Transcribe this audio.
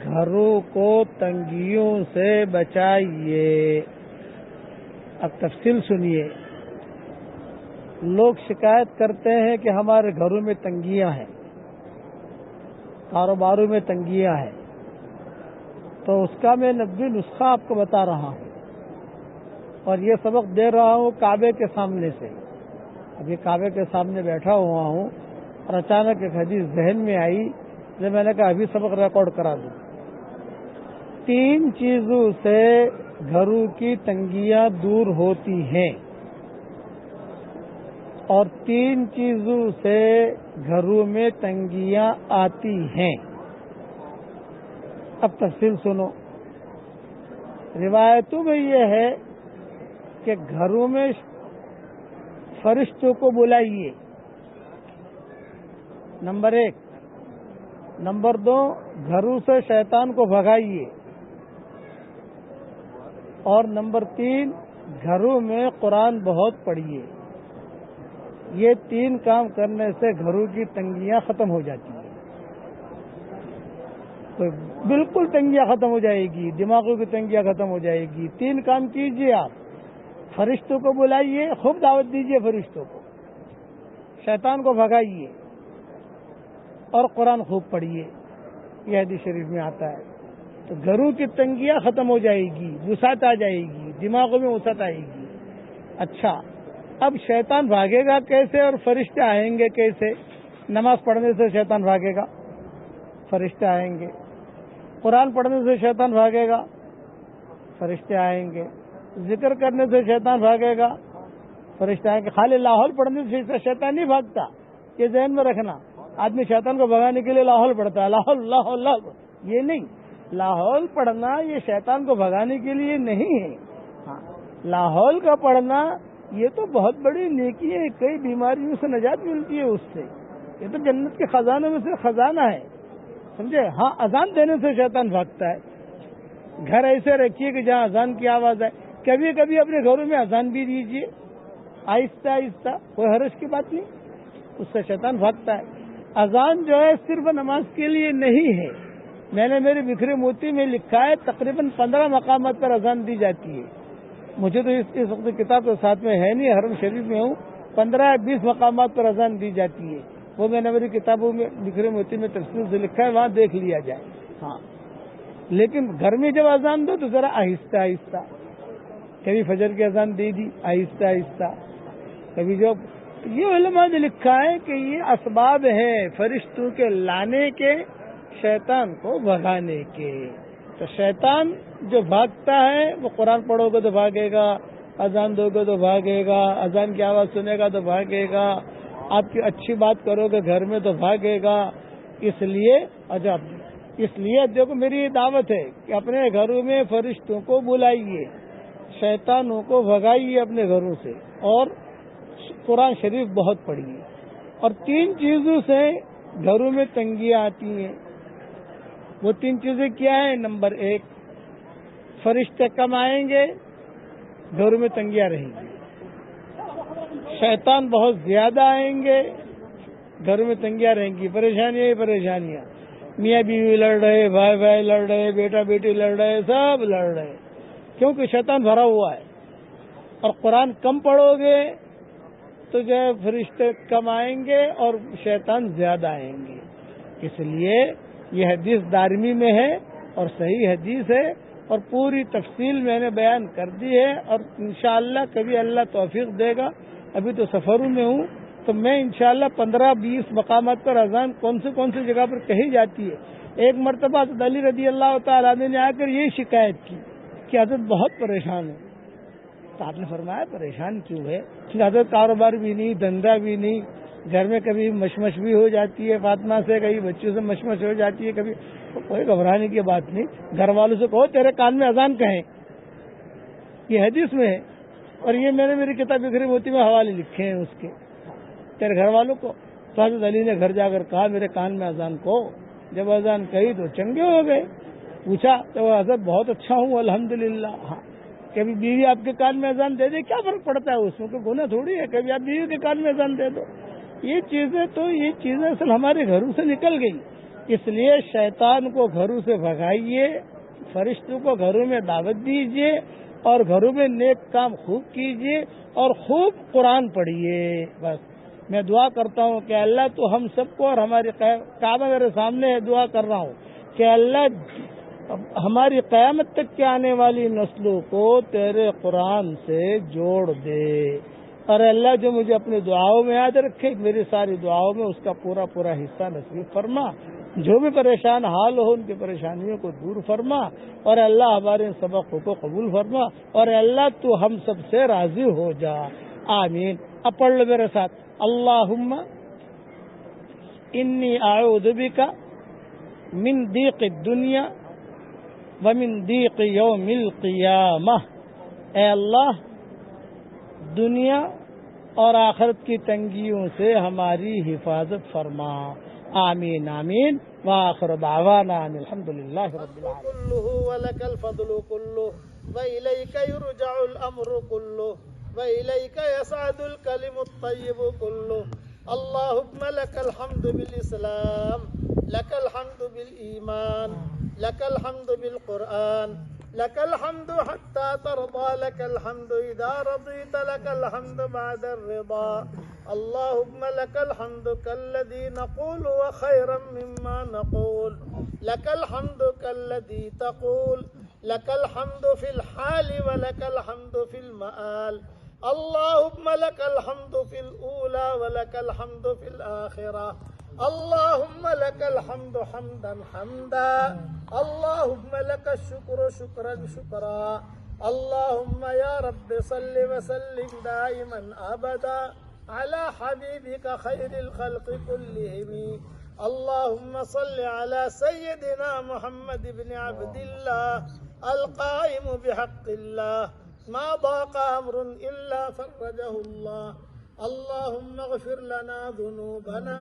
گھروں کو تنگیوں سے بچائیے۔ اب تفصیل سنیے۔ لوگ شکایت کرتے ہیں کہ ہمارے گھروں میں تنگیاں ہیں، کاروباروں میں تنگیاں ہیں، تو اس کا میں نبوی نسخہ آپ کو بتا رہا ہوں، اور یہ سبق دے رہا ہوں کعبے کے سامنے سے۔ ابھی کعبے کے سامنے بیٹھا ہوا ہوں اور اچانک ایک حدیث ذہن میں آئی، جب میں نے کہا ابھی سبق ریکارڈ کرا دوں۔ 3 چیزوں سے گھروں کی تنگیاں دور ہوتی ہیں، اور 3 چیزوں سے گھروں میں تنگیاں آتی ہیں۔ اب تفصیل سنو۔ روایتوں میں یہ ہے کہ گھروں میں فرشتوں کو بلائیے، نمبر 1۔ نمبر 2، گھروں سے شیطان کو بھگائیے، اور نمبر 3، گھروں میں قرآن بہت پڑھیے۔ یہ 3 کام کرنے سے گھروں کی تنگیاں ختم ہو جاتی ہیں، بالکل تنگیاں ختم ہو جائے گی، دماغوں کی تنگیاں ختم ہو جائے گی۔ 3 کام کیجئے آپ۔ فرشتوں کو بلائیے، خوب دعوت دیجئے فرشتوں کو، شیطان کو بھگائیے، اور قرآن خوب پڑھیے۔ یہ حدیث شریف میں آتا ہے۔ تو گھروں کی تنگیاں ختم ہو جائے گی، وسعت آ جائے گی، دماغوں میں وسعت آئے گی۔ اچھا، اب شیطان بھاگے گا کیسے اور فرشتے آئیں گے کیسے؟ نماز پڑھنے سے شیطان بھاگے گا، فرشتے آئیں گے۔ قرآن پڑھنے سے شیطان بھاگے گا، فرشتے آئیں گے۔ ذکر کرنے سے شیطان بھاگے گا، فرشتے آئیں گے۔ خالی لاحول پڑھنے سے شیطان نہیں بھاگتا، یہ ذہن میں رکھنا۔ آدمی شیطان کو بھگانے کے لیے لاحول پڑھتا ہے، لاحول لاحول لاحول، یہ نہیں۔ لاحول پڑھنا یہ شیطان کو بھگانے کے لیے نہیں ہے۔ ہاں، لاحول کا پڑھنا یہ تو بہت بڑی نیکی ہے، کئی بیماریوں سے نجات ملتی ہے اس سے۔ یہ تو جنت کے خزانوں میں سے خزانہ ہے، سمجھے؟ ہاں، اذان دینے سے شیطان بھاگتا ہے۔ گھر ایسے رکھیے کہ جہاں اذان کی آواز آئے۔ کبھی کبھی اپنے گھروں میں اذان بھی دیجیے، آہستہ آہستہ، کوئی حرج کی بات نہیں، اس سے شیطان بھاگتا ہے۔ اذان جو ہے صرف نماز کے لیے نہیں ہے، میں نے میرے بکھرے موتی میں لکھا ہے تقریباً 15 مقامات پر اذان دی جاتی ہے۔ مجھے تو اس وقت کتاب تو ساتھ میں ہے نہیں، حرم شریف میں ہوں، 15-20 مقامات پر اذان دی جاتی ہے۔ وہ میں نے میری کتابوں میں بکھرے موتی میں تفصیل سے لکھا ہے، وہاں دیکھ لیا جائے۔ ہاں، لیکن گھر میں جب اذان دو تو ذرا آہستہ آہستہ، کبھی فجر کی اذان دے دی آہستہ آہستہ، کبھی جو یہ علماء نے لکھا ہے کہ یہ اسباب ہیں فرشتوں کے لانے کے، شیطان کو بھگانے کے۔ تو شیطان جو بھاگتا ہے وہ قرآن پڑھو گے تو بھاگے گا، اذان دو گے تو بھاگے گا، اذان کی آواز سنے گا تو بھاگے گا، آپ کی اچھی بات کرو گے گھر میں تو بھاگے گا۔ اس لیے دیکھو میری یہ دعوت ہے کہ اپنے گھروں میں فرشتوں کو بلائیے، شیطانوں کو بھگائیے اپنے گھروں سے، اور قرآن شریف بہت پڑھیے۔ اور 3 چیزوں سے گھروں میں تنگیاں آتی ہیں۔ وہ 3 چیزیں کیا ہیں؟ نمبر 1، فرشتے کم آئیں گے، گھروں میں تنگیاں رہیں گی۔ شیطان بہت زیادہ آئیں گے، گھروں میں تنگیاں رہیں گی، پریشانیاں ہی پریشانیاں، میاں بیوی لڑ رہے، بھائی بھائی لڑ رہے، بیٹا بیٹی لڑ رہے، سب لڑ رہے، کیونکہ شیطان بھرا ہوا ہے۔ اور قرآن کم پڑھو گے تو جو ہے فرشتے کم آئیں گے اور شیطان زیادہ آئیں گے۔ اس لیے یہ حدیث دارمی میں ہے اور صحیح حدیث ہے، اور پوری تفصیل میں نے بیان کر دی ہے، اور انشاءاللہ کبھی اللہ توفیق دے گا، ابھی تو سفروں میں ہوں، تو میں انشاءاللہ 15-20 مقامات پر اذان کون سی جگہ پر کہی جاتی ہے۔ ایک مرتبہ حضرت علی رضی اللہ تعالیٰ عنہ نے آ کر یہی شکایت کی کہ حضرت بہت پریشان ہے۔ تو آپ نے فرمایا پریشان کیوں ہے؟ کہ حضرت کاروبار بھی نہیں، دھندا بھی نہیں، گھر میں کبھی مشمش بھی ہو جاتی ہے فاطمہ سے، کبھی بچوں سے مشمش ہو جاتی ہے، کبھی، کوئی گھبرانے کی بات نہیں، گھر والوں سے کہو تیرے کان میں اذان کہیں، یہ حدیث میں ہے، اور یہ میں نے میری کتاب بکھری موتی میں حوالے لکھے ہیں اس کے، تیرے گھر والوں کو۔ تو حضرت علی نے گھر جا کر کہا میرے کان میں اذان کو، جب اذان کہی تو چنگے ہو گئے۔ پوچھا تو حضرت بہت اچھا ہوں الحمدللہ۔ ہاں، کبھی بیوی آپ کے کان میں اذان دے دے، کیا فرق پڑتا ہے اس میں، کوئی گناہ تھوڑی ہے، کبھی آپ بیوی کے کان میں اذان دے دو۔ یہ چیزیں اصل ہمارے گھروں سے نکل گئی، اس لیے شیطان کو گھروں سے بھگائیے، فرشتوں کو گھروں میں دعوت دیجیے، اور گھروں میں نیک کام خوب کیجیے اور خوب قرآن پڑھیے۔ بس میں دعا کرتا ہوں کہ اللہ تو ہم سب کو، اور ہماری کعبہ میرے سامنے ہے، دعا کر رہا ہوں کہ اللہ ہماری قیامت تک کے آنے والی نسلوں کو تیرے قرآن سے جوڑ دے، اور اللہ جو مجھے اپنی دعاؤں میں یاد رکھے، میری ساری دعاؤں میں اس کا پورا پورا حصہ نصیب فرما۔ جو بھی پریشان حال ہو ان کی پریشانیوں کو دور فرما، اور اللہ ہمارے سبقوں کو قبول فرما، اور اللہ تو ہم سب سے راضی ہو جا، آمین۔ اب پڑھ لو میرے ساتھ، اللہم انی اعوذ بک من ضیق الدنیا ومن ضیق یوم القیامہ۔ اے اللہ دنیا اور آخرت کی تنگیوں سے ہماری حفاظت فرما، آمین آمین۔ وآخر دعوانا ان الحمد للہ رب العالمین۔ كله ولك الفضل كله وإليك يرجع الأمر كله وإليك يصعد الكلم الطيب كله اللهم لك الحمد بالإسلام لك الحمد بالإيمان لك الحمد بالقرآن لك الحمد حتى ترضى لك الحمد إذا رضيت لك الحمد بعد الرضا اللهم لك الحمد كالذي نقول وخيرا مما نقول لك الحمد كالذي تقول لك الحمد في الحال ولك الحمد في المآل اللهم لك الحمد في الأولى ولك الحمد في الآخرة اللهم لك الحمد حمدا حمدا اللهم لك الشكر شكرا شكرا اللهم يا رب صل وسلم دائما أبدا على حبيبك خير الخلق كلهم اللهم صل على سيدنا محمد بن عبد الله القائم بحق الله ما ضاق أمر إلا فرجه الله اللهم اغفر لنا ذنوبنا